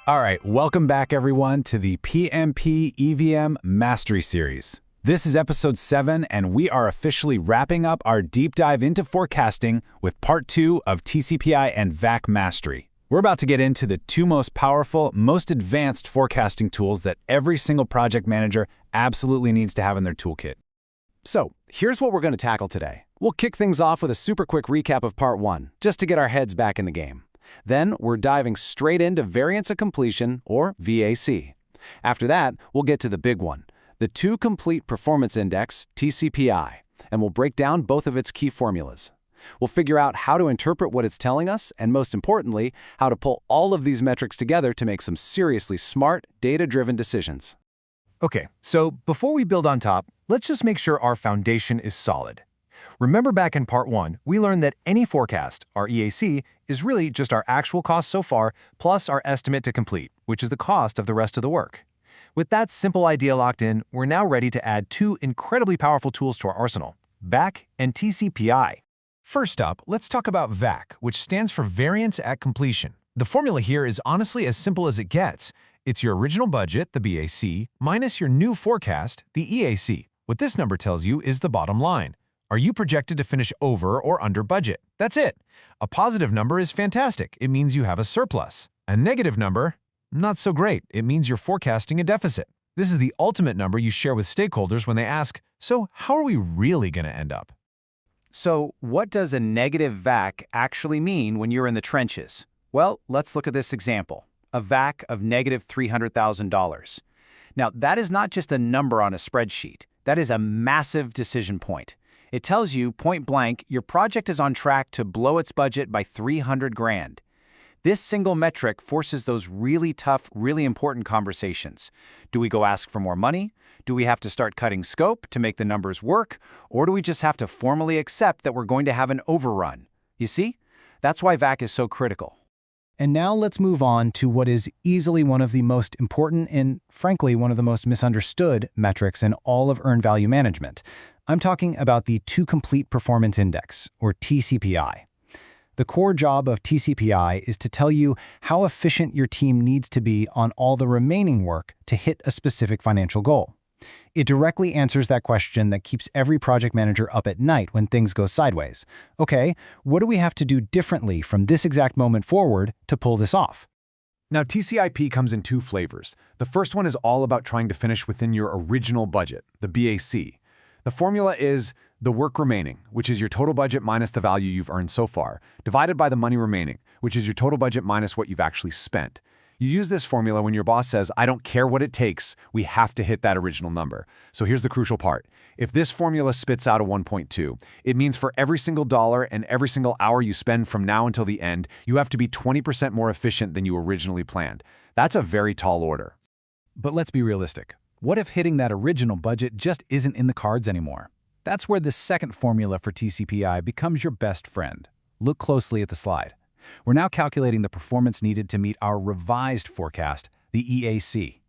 All right, welcome back everyone to the PMP EVM Mastery Series. This is episode 7, and we are officially wrapping up our deep dive into forecasting with part 2 of TCPI and VAC Mastery. We're about to get into the two most powerful, most advanced forecasting tools that every single project manager absolutely needs to have in their toolkit. So, here's what we're going to tackle today. We'll kick things off with a super quick recap of part 1, just to get our heads back in the game. Then, we're diving straight into Variance of Completion, or VAC. After that, we'll get to the big one, the Two Complete Performance Index, TCPI, and we'll break down both of its key formulas. We'll figure out how to interpret what it's telling us, and most importantly, how to pull all of these metrics together to make some seriously smart, data-driven decisions. Okay, so before we build on top, let's just make sure our foundation is solid. Remember back in part 1, we learned that any forecast, our EAC, is really just our actual cost so far plus our estimate to complete, which is the cost of the rest of the work. With that simple idea locked in, we're now ready to add two incredibly powerful tools to our arsenal, VAC and TCPI. First up, let's talk about VAC, which stands for Variance at Completion. The formula here is honestly as simple as it gets. It's your original budget, the VAC, minus your new forecast, the EAC. What this number tells you is the bottom line. Are you projected to finish over or under budget? That's it. A positive number is fantastic. It means you have a surplus. A negative number? Not so great. It means you're forecasting a deficit. This is the ultimate number you share with stakeholders when they ask, so how are we really going to end up? So, what does a negative VAC actually mean when you're in the trenches? Well, let's look at this example, a VAC of negative $300,000. Now, that is not just a number on a spreadsheet. That is a massive decision point. It tells you, point blank, your project is on track to blow its budget by $300,000. This single metric forces those really tough, really important conversations. Do we go ask for more money? Do we have to start cutting scope to make the numbers work? Or do we just have to formally accept that we're going to have an overrun? You see? That's why VAC is so critical. And now let's move on to what is easily one of the most important and, frankly, one of the most misunderstood metrics in all of earned value management. I'm talking about the Two Complete Performance Index, or TCPI. The core job of TCPI is to tell you how efficient your team needs to be on all the remaining work to hit a specific financial goal. It directly answers that question that keeps every project manager up at night when things go sideways. Okay, what do we have to do differently from this exact moment forward to pull this off? Now, TCIP comes in two flavors. The first one is all about trying to finish within your original budget, the BAC. The formula is the work remaining, which is your total budget minus the value you've earned so far, divided by the money remaining, which is your total budget minus what you've actually spent. You use this formula when your boss says, I don't care what it takes, we have to hit that original number. So here's the crucial part. If this formula spits out a 1.2, it means for every single dollar and every single hour you spend from now until the end, you have to be 20% more efficient than you originally planned. That's a very tall order. But let's be realistic. What if hitting that original budget just isn't in the cards anymore? That's where the second formula for TCPI becomes your best friend. Look closely at the slide. We're now calculating the performance needed to meet our revised forecast, the EAC.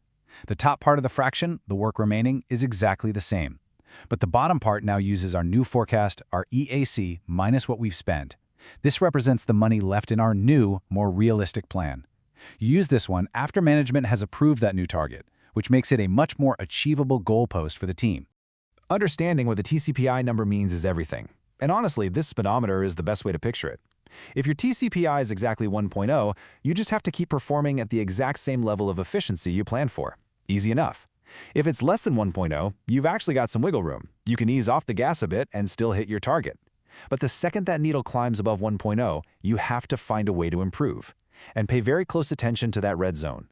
The top part of the fraction, the work remaining, is exactly the same. But the bottom part now uses our new forecast, our EAC, minus what we've spent. This represents the money left in our new, more realistic plan. You use this one after management has approved that new target, which makes it a much more achievable goalpost for the team. Understanding what the TCPI number means is everything. And honestly, this speedometer is the best way to picture it. If your TCPI is exactly 1.0, you just have to keep performing at the exact same level of efficiency you planned for. Easy enough. If it's less than 1.0, you've actually got some wiggle room. You can ease off the gas a bit and still hit your target. But the second that needle climbs above 1.0, you have to find a way to improve. And pay very close attention to that red zone.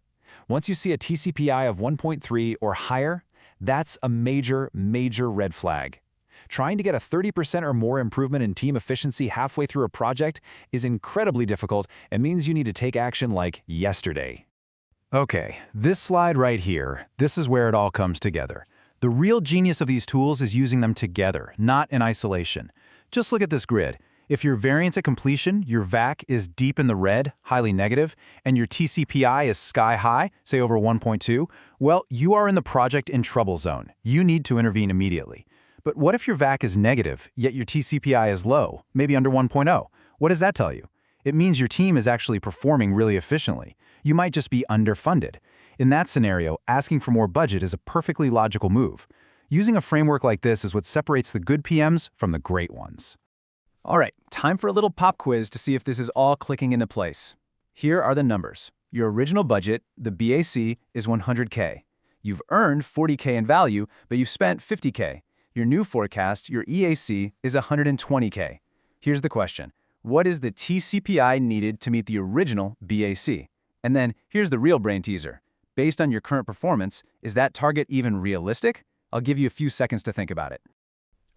Once you see a TCPI of 1.3 or higher, that's a major, major red flag. Trying to get a 30% or more improvement in team efficiency halfway through a project is incredibly difficult and means you need to take action like yesterday. Okay, this slide right here, this is where it all comes together. The real genius of these tools is using them together, not in isolation. Just look at this grid. If your variance at completion, your VAC, is deep in the red, highly negative, and your TCPI is sky high, say over 1.2, well, you are in the project in trouble zone. You need to intervene immediately. But what if your VAC is negative, yet your TCPI is low, maybe under 1.0? What does that tell you? It means your team is actually performing really efficiently. You might just be underfunded. In that scenario, asking for more budget is a perfectly logical move. Using a framework like this is what separates the good PMs from the great ones. All right, time for a little pop quiz to see if this is all clicking into place. Here are the numbers. Your original budget, the BAC, is $100K. You've earned $40K in value, but you've spent $50K. Your new forecast, your EAC, is $120K. Here's the question. What is the TCPI needed to meet the original BAC? And then here's the real brain teaser. Based on your current performance, is that target even realistic? I'll give you a few seconds to think about it.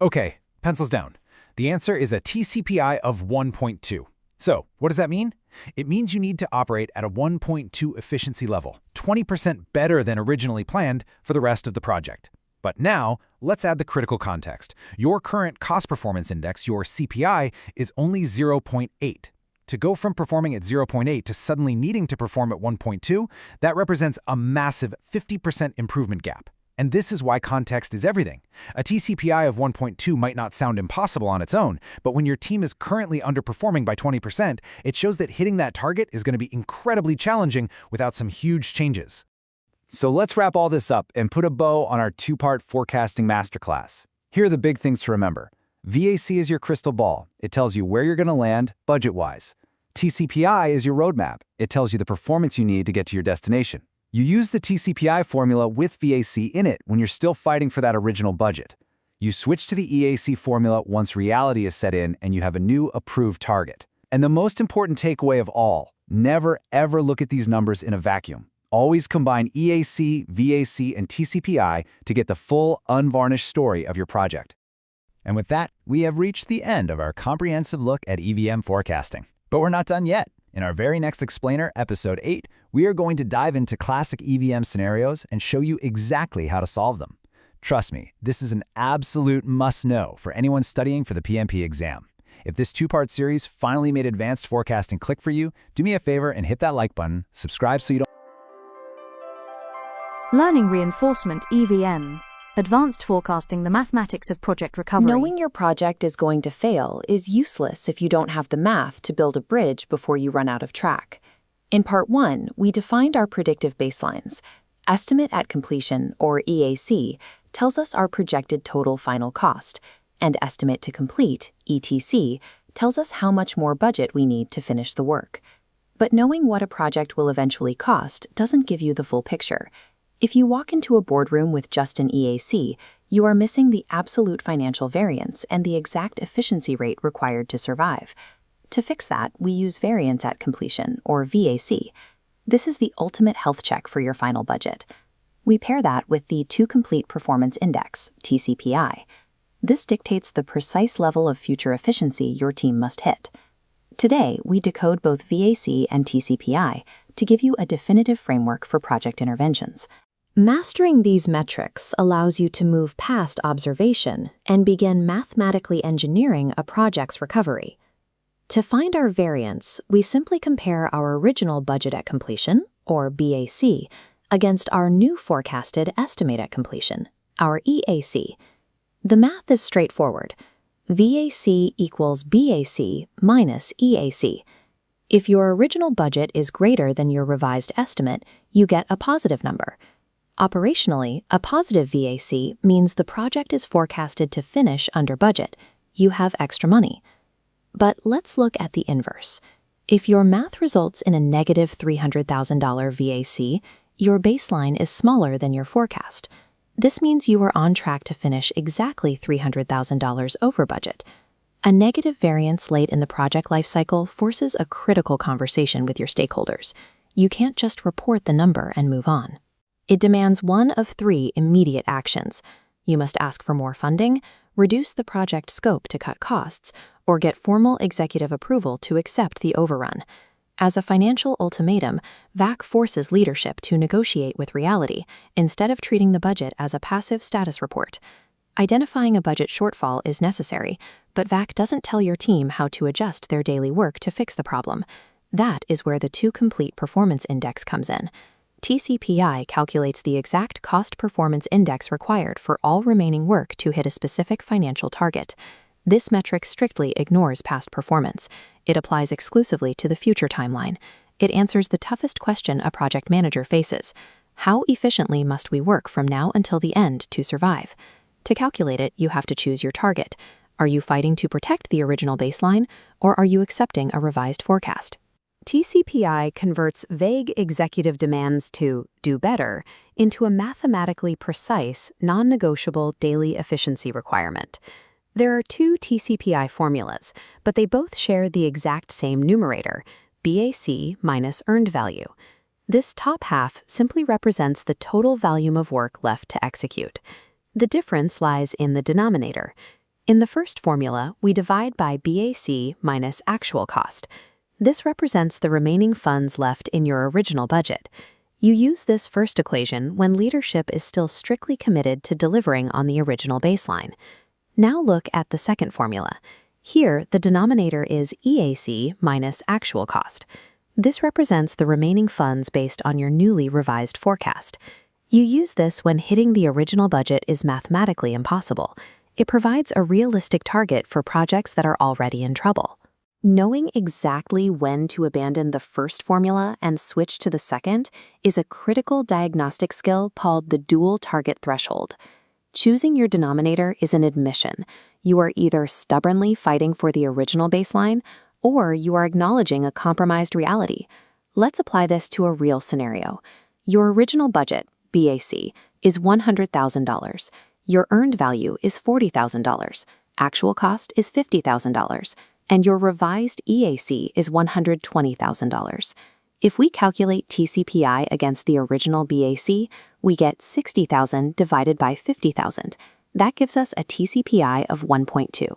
Okay, pencils down. The answer is a TCPI of 1.2. So, what does that mean? It means you need to operate at a 1.2 efficiency level, 20% better than originally planned for the rest of the project. But now, let's add the critical context. Your current cost performance index, your CPI, is only 0.8. To go from performing at 0.8 to suddenly needing to perform at 1.2, that represents a massive 50% improvement gap. And this is why context is everything. A TCPI of 1.2 might not sound impossible on its own, but when your team is currently underperforming by 20%, it shows that hitting that target is going to be incredibly challenging without some huge changes. So let's wrap all this up and put a bow on our two-part forecasting masterclass. Here are the big things to remember. VAC is your crystal ball. It tells you where you're going to land budget-wise. TCPI is your roadmap. It tells you the performance you need to get to your destination. You use the TCPI formula with VAC in it when you're still fighting for that original budget. You switch to the EAC formula once reality is set in and you have a new approved target. And the most important takeaway of all, never ever look at these numbers in a vacuum. Always combine EAC, VAC, and TCPI to get the full, unvarnished story of your project. And with that, we have reached the end of our comprehensive look at EVM forecasting. But we're not done yet. In our very next Explainer, Episode 8, we are going to dive into classic EVM scenarios and show you exactly how to solve them. Trust me, this is an absolute must-know for anyone studying for the PMP exam. If this two-part series finally made advanced forecasting click for you, do me a favor and hit that like button, subscribe so you don't Learning Reinforcement EVM. Advanced Forecasting, the Mathematics of Project Recovery. Knowing your project is going to fail is useless if you don't have the math to build a bridge before you run out of track. In Part 1, we defined our predictive baselines. Estimate at completion, or EAC, tells us our projected total final cost, and estimate to complete, ETC, tells us how much more budget we need to finish the work. But knowing what a project will eventually cost doesn't give you the full picture. If you walk into a boardroom with just an EAC, you are missing the absolute financial variance and the exact efficiency rate required to survive. To fix that, we use Variance at completion, or VAC. This is the ultimate health check for your final budget. We pair that with the To Complete Performance Index, TCPI. This dictates the precise level of future efficiency your team must hit. Today, we decode both VAC and TCPI to give you a definitive framework for project interventions. Mastering these metrics allows you to move past observation and begin mathematically engineering a project's recovery. To find our variance, we simply compare our original budget at completion, or BAC, against our new forecasted estimate at completion, our EAC. The math is straightforward. VAC equals BAC minus EAC. If your original budget is greater than your revised estimate, you get a positive number. Operationally, a positive VAC means the project is forecasted to finish under budget. You have extra money. But let's look at the inverse. If your math results in a negative $300,000 VAC, your baseline is smaller than your forecast. This means you are on track to finish exactly $300,000 over budget. A negative variance late in the project lifecycle forces a critical conversation with your stakeholders. You can't just report the number and move on. It demands one of three immediate actions. You must ask for more funding, reduce the project scope to cut costs, or get formal executive approval to accept the overrun. As a financial ultimatum, VAC forces leadership to negotiate with reality instead of treating the budget as a passive status report. Identifying a budget shortfall is necessary, but VAC doesn't tell your team how to adjust their daily work to fix the problem. That is where the To Complete Performance Index comes in. TCPI calculates the exact cost performance index required for all remaining work to hit a specific financial target. This metric strictly ignores past performance. It applies exclusively to the future timeline. It answers the toughest question a project manager faces. How efficiently must we work from now until the end to survive? To calculate it, you have to choose your target. Are you fighting to protect the original baseline, or are you accepting a revised forecast? TCPI converts vague executive demands to do better into a mathematically precise, non-negotiable daily efficiency requirement. There are two TCPI formulas, but they both share the exact same numerator, VAC minus earned value. This top half simply represents the total volume of work left to execute. The difference lies in the denominator. In the first formula, we divide by VAC minus actual cost. This represents the remaining funds left in your original budget. You use this first equation when leadership is still strictly committed to delivering on the original baseline. Now look at the second formula. Here, the denominator is EAC minus actual cost. This represents the remaining funds based on your newly revised forecast. You use this when hitting the original budget is mathematically impossible. It provides a realistic target for projects that are already in trouble. Knowing exactly when to abandon the first formula and switch to the second is a critical diagnostic skill called the dual target threshold. Choosing your denominator is an admission. You are either stubbornly fighting for the original baseline, or you are acknowledging a compromised reality. Let's apply this to a real scenario. Your original budget, VAC, is $100,000. Your earned value is $40,000. Actual cost is $50,000. And your revised EAC is $120,000. If we calculate TCPI against the original VAC, we get $60,000 divided by $50,000. That gives us a TCPI of 1.2.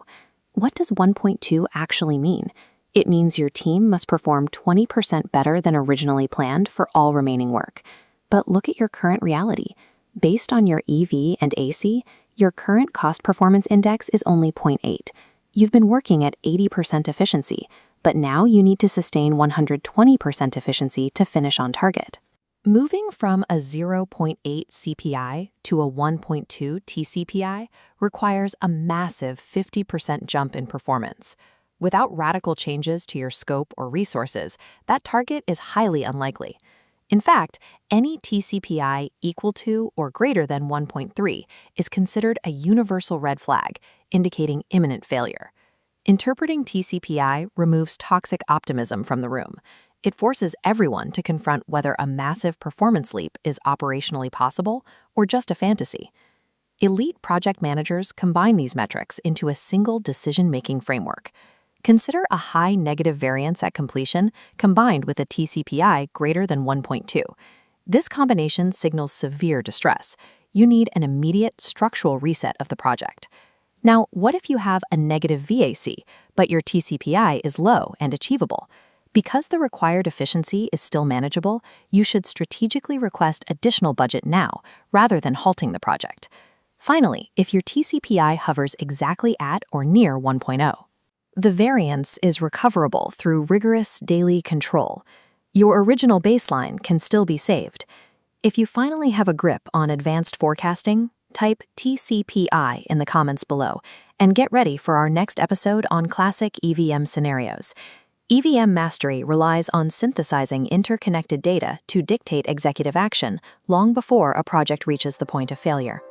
What does 1.2 actually mean? It means your team must perform 20% better than originally planned for all remaining work. But look at your current reality. Based on your EV and AC, your current cost performance index is only 0.8. You've been working at 80% efficiency, but now you need to sustain 120% efficiency to finish on target. Moving from a 0.8 CPI to a 1.2 TCPI requires a massive 50% jump in performance. Without radical changes to your scope or resources, that target is highly unlikely. In fact, any TCPI equal to or greater than 1.3 is considered a universal red flag, indicating imminent failure. Interpreting TCPI removes toxic optimism from the room. It forces everyone to confront whether a massive performance leap is operationally possible or just a fantasy. Elite project managers combine these metrics into a single decision-making framework. Consider a high negative variance at completion combined with a TCPI greater than 1.2. This combination signals severe distress. You need an immediate structural reset of the project. Now, what if you have a negative VAC, but your TCPI is low and achievable? Because the required efficiency is still manageable, you should strategically request additional budget now, rather than halting the project. Finally, if your TCPI hovers exactly at or near 1.0, the variance is recoverable through rigorous daily control. Your original baseline can still be saved. If you finally have a grip on advanced forecasting, type TCPI in the comments below and get ready for our next episode on classic EVM scenarios. EVM mastery relies on synthesizing interconnected data to dictate executive action long before a project reaches the point of failure.